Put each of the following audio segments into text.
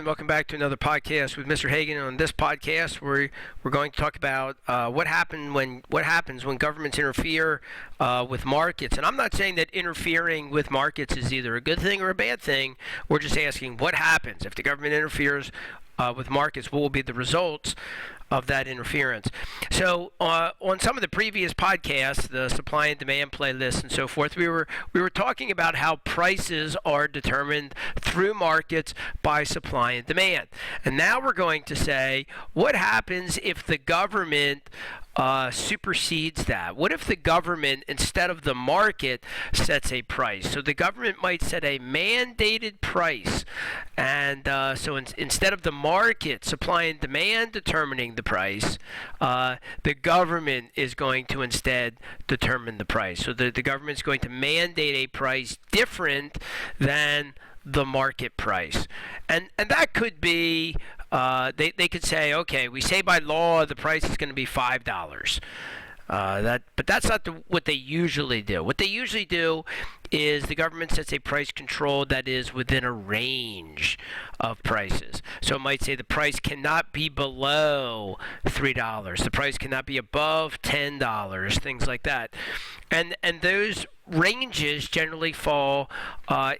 again. Welcome back to another podcast with Mr. Hagan. On this podcast, we're going to talk about what happens when governments interfere with markets. And I'm not saying that interfering with markets is either a good thing or a bad thing. We're just asking what happens if the government interferes with markets. What will be the results of that interference? So on some of the previous podcasts, the supply and demand playlist and so forth, we were talking about how prices are determined through markets by supply and demand. And now we're going to say, what happens if the government supersedes that? What if the government, instead of the market, sets a price? So the government might set a mandated price, and so instead of the market, supply and demand, determining the price, the government is going to instead determine the price. So the government's going to mandate a price different than the market price. And that could be, they could say, okay, we say by law the price is going to be $5. But that's not what they usually do. What they usually do is the government sets a price control that is within a range of prices. So it might say the price cannot be below $3. The price cannot be above $10, things like that. And those ranges generally fall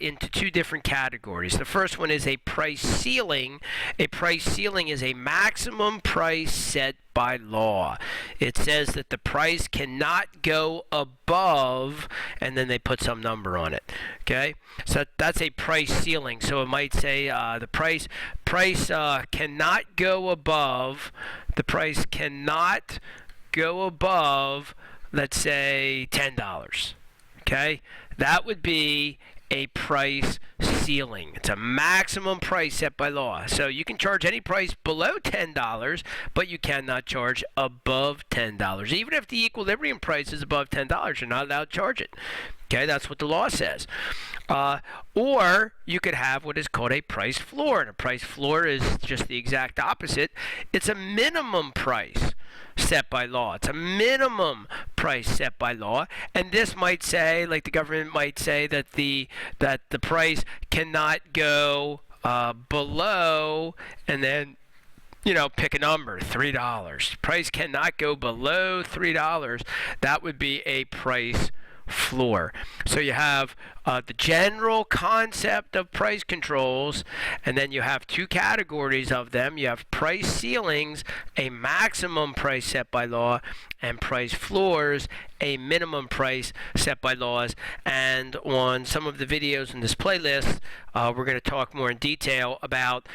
into two different categories. The first one is a price ceiling. A price ceiling is a maximum price set by law. It says that the price cannot go above, and then they put some number on it. Okay, so that's a price ceiling. So it might say the price cannot go above. The price cannot go above, let's say, $10. Okay, that would be a price ceiling. It's a maximum price set by law. So you can charge any price below $10, but you cannot charge above $10. Even if the equilibrium price is above $10, you're not allowed to charge it. Okay, that's what the law says. Or you could have what is called a price floor. And a price floor is just the exact opposite. It's a minimum price set by law. It's a minimum price set by law. And this might say, like the government might say, that the price cannot go below, and then pick a number, $3. Price cannot go below $3. That would be a price floor. So you have the general concept of price controls, and then you have two categories of them. You have price ceilings, a maximum price set by law, and price floors, a minimum price set by laws. And on some of the videos in this playlist, we're going to talk more in detail about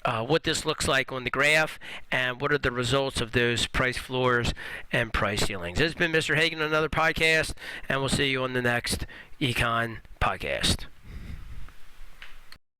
what this looks like on the graph and what are the results of those price floors and price ceilings. This has been Mr. Hagan on another podcast, and we'll see you on the next Econ podcast.